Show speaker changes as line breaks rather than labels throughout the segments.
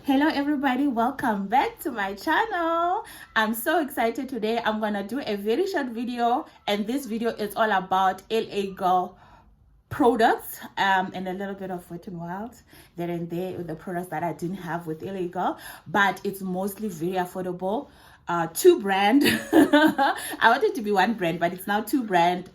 Hello everybody, welcome back to my channel. I'm so excited today. I'm gonna do a very short video, and this video is all about LA Girl products and a little bit of Wet n Wild there and there with the products that I didn't have with LA Girl, but it's mostly very affordable. Two brand. I want it to be one brand, but it's now two brand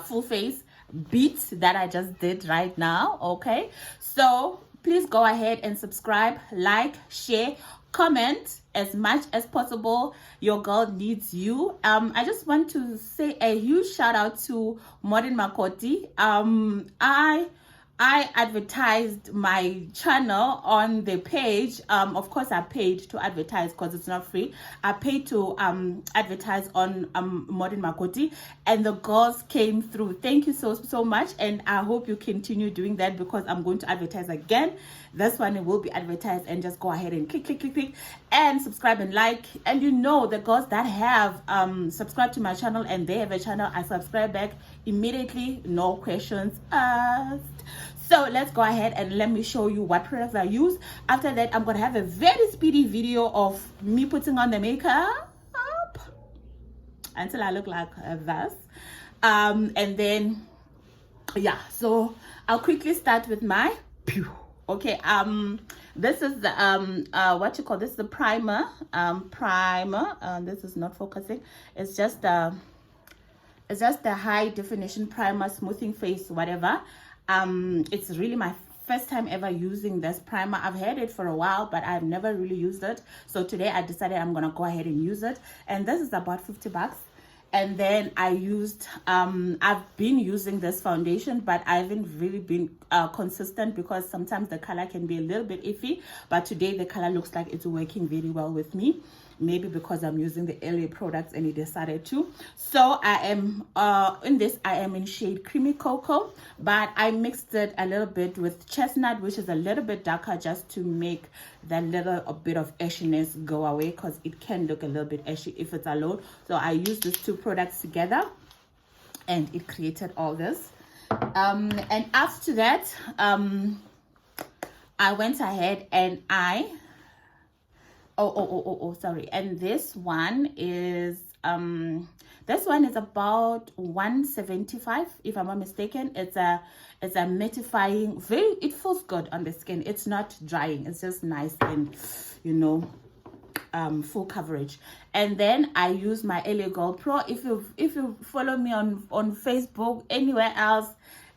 full face beats that I just did right now. Okay, so please go ahead and subscribe, like, share, comment as much as possible. Your girl needs you. I just want to say a huge shout out to Modern Makoti. I advertised my channel on the page. Of course, I paid to advertise because it's not free. I paid to advertise on Modern Makoti, and the girls came through. Thank you so much, and I hope you continue doing that because I'm going to advertise again. This one will be advertised, and just go ahead and click and subscribe and like. And you know, the girls that have subscribed to my channel and they have a channel, I subscribe back immediately, no questions asked. So let's go ahead and let me show you what products I use. After that, I'm gonna have a very speedy video of me putting on the makeup until I look like this, and then yeah, so I'll quickly start with my okay. This is the what you call this, the primer. This is not focusing. It's just the high definition primer, smoothing face, whatever. It's really my first time ever using this primer. I've had it for a while, but I've never really used it. So today I decided I'm gonna go ahead and use it, and this is about 50 bucks. And then I used I've been using this foundation, but I haven't really been consistent because sometimes the color can be a little bit iffy. But today the color looks like it's working very well with me, maybe because I'm using the LA products and it decided to. So I am in this, I am in shade Creamy Cocoa, but I mixed it a little bit with Chestnut, which is a little bit darker, just to make that little bit of ashiness go away, because it can look a little bit ashy if it's alone. So I used these two products together and it created all this. And after that, I went ahead and I sorry, and this one is about 175 if I'm not mistaken. It's a mattifying, very, it feels good on the skin. It's not drying, it's just nice and, you know, full coverage. And then I use my LA Girl Pro. If you follow me on Facebook, anywhere else,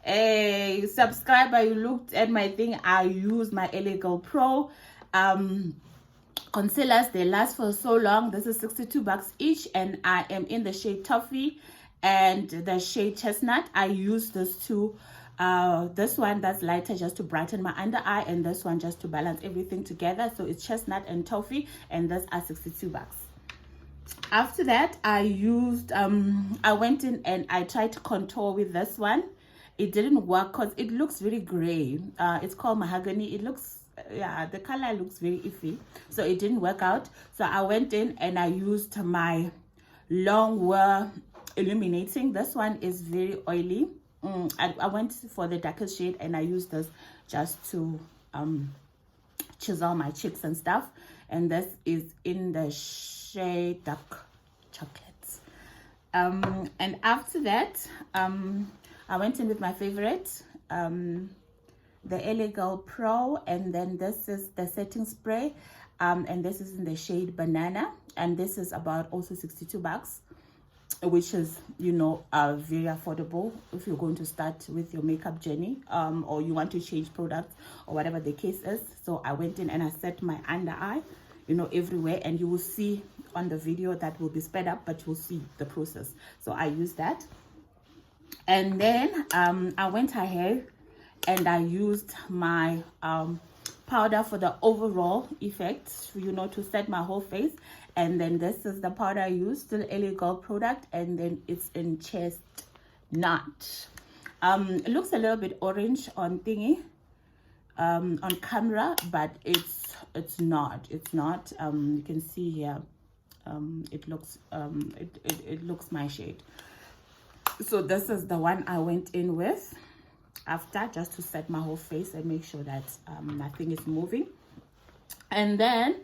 a subscriber, you looked at my thing, I use my LA Girl Pro concealers. They last for so long. This is 62 bucks each, and I am in the shade Toffee and the shade Chestnut. I use those two, this one that's lighter just to brighten my under eye, and this one just to balance everything together. So it's Chestnut and Toffee, and those are 62 bucks. After that, I used I went in and I tried to contour with this one. It didn't work because it looks very gray. It's called Mahogany. It looks, yeah, the color looks very iffy, so it didn't work out. So I went in and I used my Long Wear Illuminating. This one is very oily. I went for the darkest shade, and I used this just to chisel my cheeks and stuff. And this is in the shade Dark Chocolate. And after that, I went in with my favorite, the LA Girl Pro, and then this is the setting spray, and this is in the shade Banana, and this is about also 62 bucks, which is, you know, very affordable if you're going to start with your makeup journey, or you want to change products or whatever the case is. So I went in and I set my under eye, you know, everywhere, and you will see on the video that will be sped up, but you'll see the process. So I used that, and then I went ahead and I used my powder for the overall effect, you know, to set my whole face. And then this is the powder I used, the LA Girl product, and then it's in Chestnut. It looks a little bit orange on thingy, on camera, but it's not. You can see here, it looks it looks my shade. So this is the one I went in with. after, just to set my whole face and make sure that nothing is moving. And then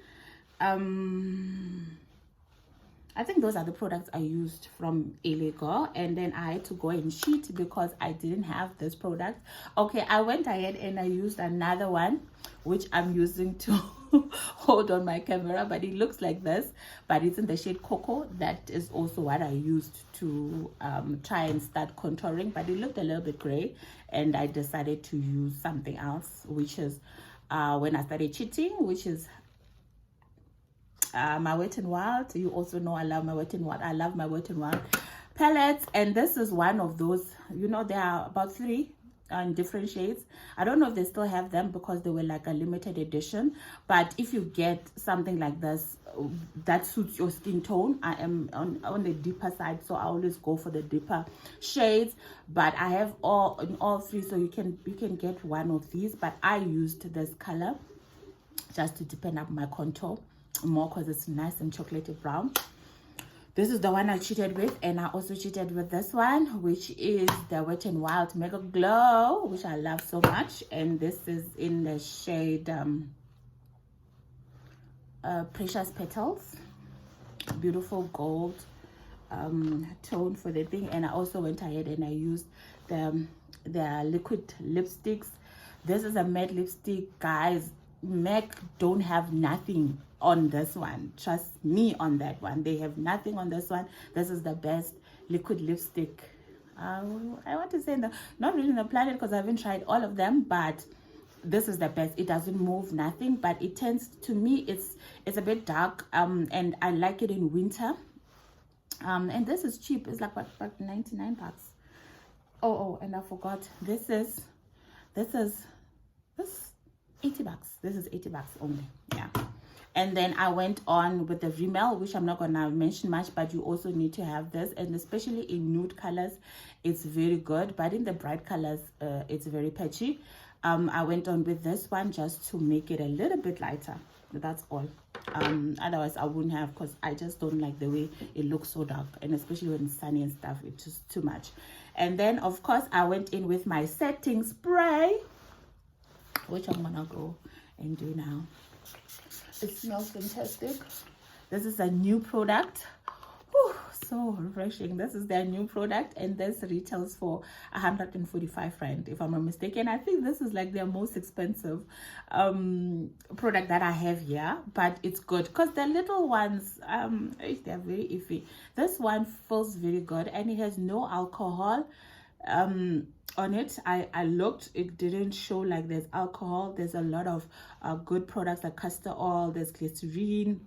I think those are the products I used from Illegal. And then I had to go and cheat because I didn't have this product. Okay, I went ahead and I used another one, which I'm using to hold on my camera, but it looks like this, but it's in the shade Cocoa. That is also what I used to try and start contouring, but it looked a little bit gray, and I decided to use something else, which is when I started cheating, which is my Wet n Wild. You also know I love my Wet n Wild. I love my Wet n Wild palettes, and this is one of those. You know, there are about 3 in different shades. I don't know if they still have them because they were like a limited edition, but if you get something like this that suits your skin tone, I am on the deeper side, so I always go for the deeper shades, but I have all 3, so you can get one of these, but I used this color just to deepen up my contour more because it's nice and chocolatey brown. This is the one I cheated with, and I also cheated with this one, which is the Wet n Wild Mega Glow, which I love so much, and this is in the shade Precious Petals. Beautiful gold tone for the thing. And I also went ahead and I used the liquid lipsticks. This is a matte lipstick, guys. MAC don't have nothing on this one. Trust me on that one. They have nothing on this one. This is the best liquid lipstick. I want to say not really in the planet because I haven't tried all of them, but this is the best. It doesn't move, nothing, but it tends to me, it's a bit dark, and I like it in winter. And this is cheap. It's like about 99 bucks. Oh, and I forgot. This is 80 bucks. This is 80 bucks only. Yeah. And then I went on with the Rimmel, which I'm not gonna mention much, but you also need to have this, and especially in nude colors it's very good, but in the bright colors it's very patchy. I went on with this one just to make it a little bit lighter. That's all. Otherwise I wouldn't have, because I just don't like the way it looks so dark, and especially when it's sunny and stuff, it's just too much. And then of course I went in with my setting spray, which I'm gonna go and do now. It smells fantastic. This is a new product. Whew, so refreshing. This is their new product, and this retails for 145 rand, if I'm not mistaken. I think this is like their most expensive product that I have here, but it's good because the little ones, they're very iffy. This one feels very good, and it has no alcohol on it. I looked, it didn't show like there's alcohol. There's a lot of good products like castor oil, there's glycerine,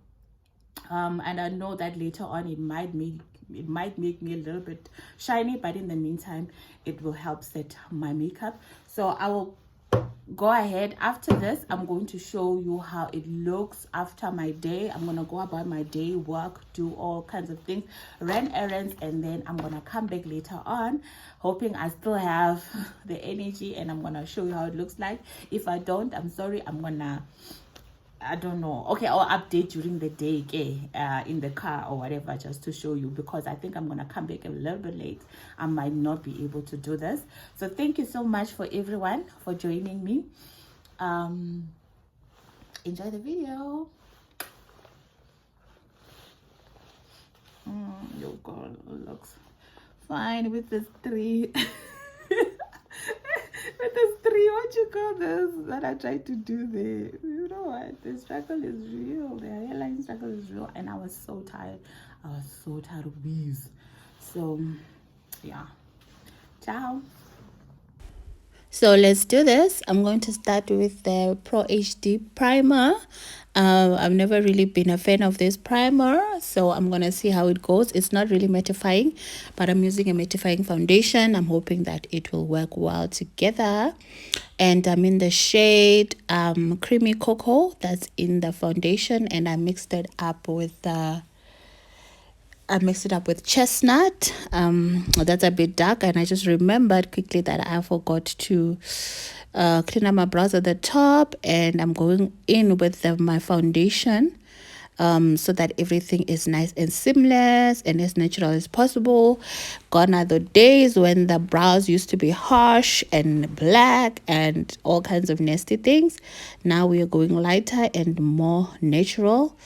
and I know that later on it might make me a little bit shiny, but in the meantime it will help set my makeup. So I will go ahead. After this, I'm going to show you how it looks after my day. I'm gonna go about my day, work, do all kinds of things, run errands, and then I'm gonna come back later on, hoping I still have the energy, and I'm gonna show you how it looks like. If I don't, I'm sorry. I don't know. Okay, I'll update during the day, okay, in the car or whatever, just to show you, because I think I'm gonna come back a little bit late. I might not be able to do this. So thank you so much for everyone for joining me. Enjoy the video. Your girl looks fine with this 3. With this 3, what you call this, that I tried to do there. You know what, the struggle is real. The hairline struggle is real, and I was so tired. I was so tired of these. So yeah, ciao. So let's do this. I'm going to start with the Pro HD primer. I've never really been a fan of this primer, so I'm gonna see how it goes. It's not really mattifying, but I'm using a mattifying foundation. I'm hoping that it will work well together. And I'm in the shade Creamy Cocoa. That's in the foundation, and I mixed it up with Chestnut. That's a bit dark, and I just remembered quickly that I forgot to clean up my brows at the top, and I'm going in with my foundation
so that everything is nice and seamless and as natural as possible. Gone are the days when the brows used to be harsh and black and all kinds of nasty things. Now we are going lighter and more natural.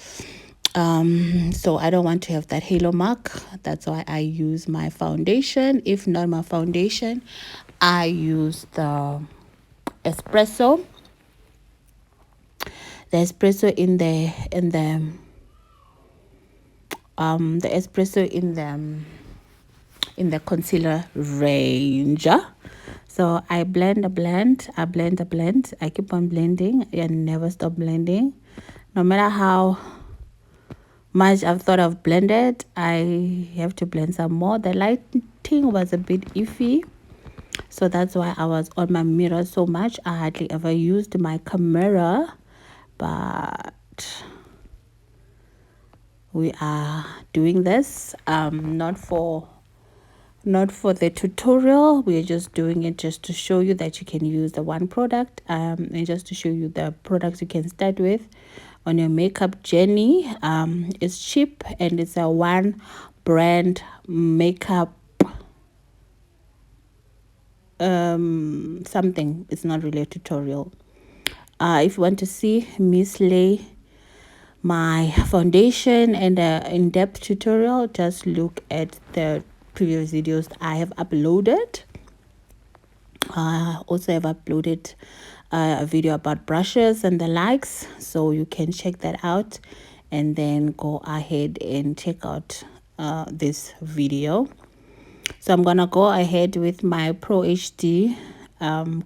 So I don't want to have that halo mark. That's why I use my foundation. If not my foundation, I use espresso the espresso the espresso in the concealer range. So I blend, I keep on blending and never stop blending. No matter how much I've thought I've blended, I have to blend some more. The lighting was a bit iffy, so that's why I was on my mirror so much. I hardly ever used my camera, but we are doing this not for the tutorial. We're just doing it just to show you that you can use the one product, and just to show you the products you can start with on your makeup journey. It's cheap and it's a one brand makeup something. It's not really a tutorial. If you want to see me slay my foundation and in-depth tutorial, just look at the previous videos I have uploaded. Also have uploaded a video about brushes and the likes, so you can check that out and then go ahead and check out this video. So I'm gonna go ahead with my Pro HD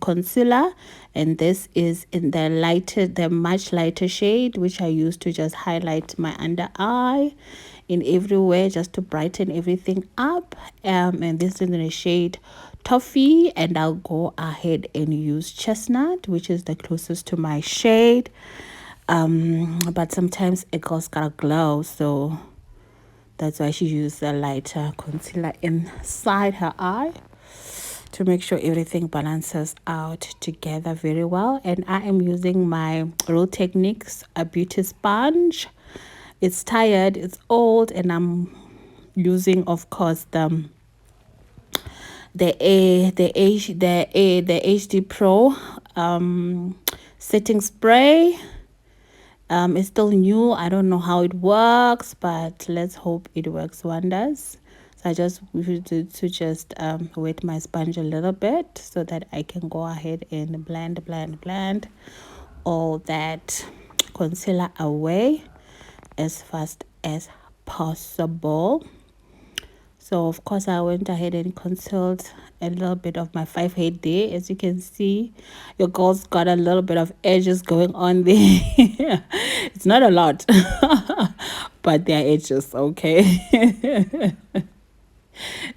concealer, and this is in the much lighter shade, which I use to just highlight my under eye in everywhere, just to brighten everything up. And this is in the shade Toffee, and I'll go ahead and use Chestnut, which is the closest to my shade. But sometimes a girl's got a glow, so that's why she used a lighter concealer inside her eye to make sure everything balances out together very well. And I am using my Real Techniques a beauty sponge. It's tired, it's old, and I'm using, of course, the HD Pro setting spray. It's still new. I don't know how it works, but let's hope it works wonders. So I just wanted to just wet my sponge a little bit so that I can go ahead and blend all that concealer away as fast as possible. So of course I went ahead and concealed a little bit of my 5 head there. As you can see, your girl's got a little bit of edges going on there. It's not a lot, but they're edges, okay?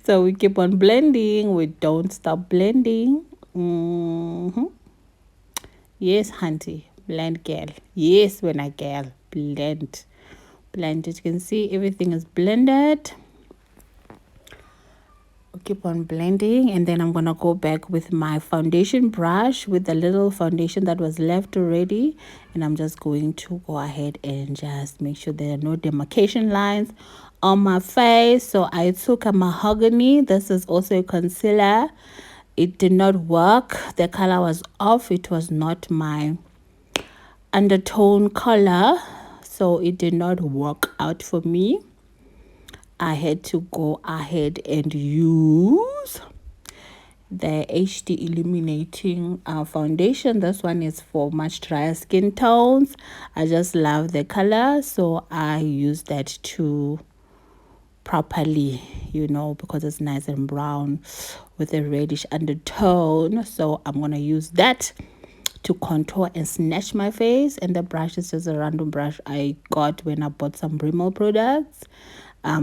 So we keep on blending. We don't stop blending. Yes, hunty, blend girl. Yes, when I girl, blend. As you can see, everything is blended. Keep on blending, and then I'm gonna go back with my foundation brush with the little foundation that was left already, and I'm just going to go ahead and just make sure there are no demarcation lines on my face. So I took a mahogany. This is also a concealer. It did not work. The color was off. It was not my undertone color, so it did not work out for me. I had to go ahead and use the HD Illuminating foundation. This one is for much drier skin tones. I just love the color, so I use that to properly, because it's nice and brown with a reddish undertone. So I'm gonna use that to contour and snatch my face. And the brush is just a random brush I got when I bought some Rimmel products. I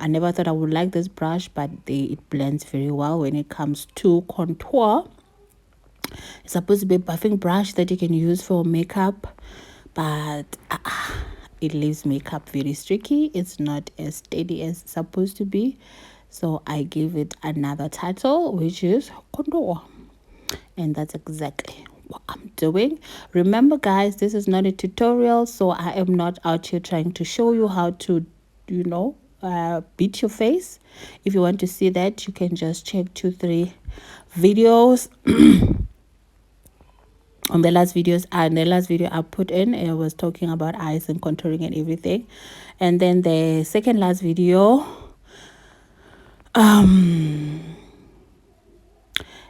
never thought I would like this brush, but it blends very well when it comes to contour. It's supposed to be a buffing brush that you can use for makeup, but it leaves makeup very streaky. It's not as steady as it's supposed to be. So I gave it another title, which is contour. And that's exactly what I'm doing. Remember guys, this is not a tutorial, so I am not out here trying to show you how to, you know, beat your face. If you want to see that, you can just check 2-3 videos on the last videos. And the last video I put in, I was talking about eyes and contouring and everything. And then the second last video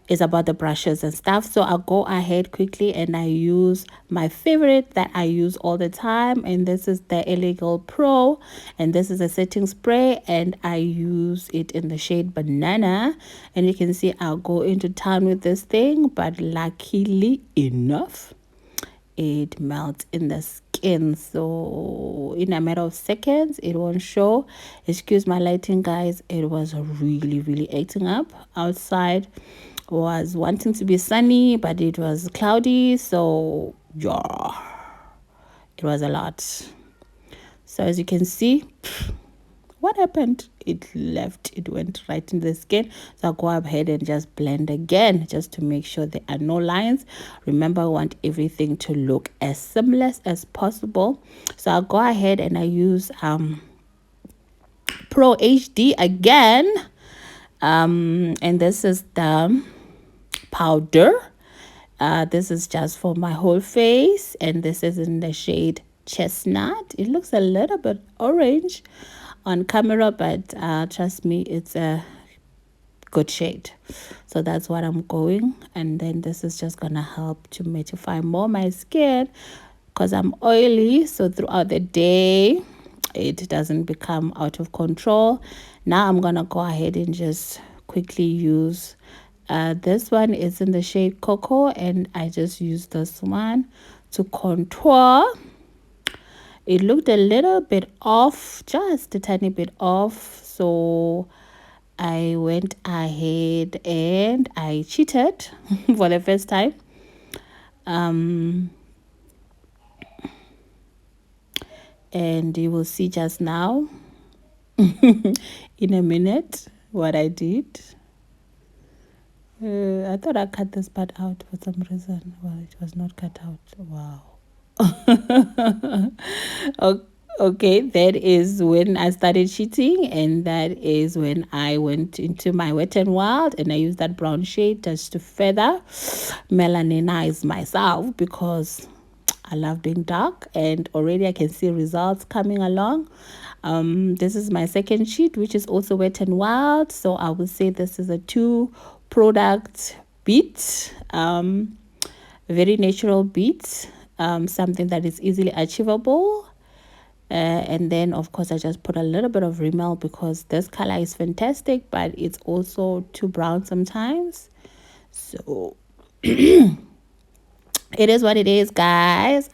is about the brushes and stuff. So I'll go ahead quickly and I use my favorite that I use all the time, and this is the Illegal Pro, and this is a setting spray, and I use it in the shade Banana. And you can see I'll go into town with this thing, but luckily enough it melts in the skin, so in a matter of seconds it won't show. Excuse my lighting guys, it was really acting up. Outside was wanting to be sunny, but it was cloudy, so yeah, it was a lot. So as you can see, what happened, it left, it went right in the skin. So I'll go ahead and just blend again, just to make sure there are no lines. Remember, I want everything to look as seamless as possible. So I'll go ahead and I use Pro HD again, and this is the powder. This is just for my whole face, and this is in the shade Chestnut. It looks a little bit orange on camera, but trust me, it's a good shade. So that's what I'm going, and then this is just gonna help to mattify more my skin, because I'm oily, so throughout the day it doesn't become out of control. Now I'm gonna go ahead and just quickly use this one is in the shade Cocoa, and I just use this one to contour. It looked a little bit off, just a tiny bit off, so I went ahead and I cheated for the first time. And you will see just now in a minute what I did. I thought I cut this part out for some reason. Well, it was not cut out. Wow. Okay, that is when I started cheating, and that is when I went into my Wet n Wild and I used that brown shade just to further melaninize myself, because I love being dark, and already I can see results coming along. This is my second sheet, which is also Wet n Wild, so I would say this is a 2-product beat, very natural beat, something that is easily achievable. And then of course I just put a little bit of Rimmel, because this color is fantastic, but it's also too brown sometimes. So it is what it is, guys.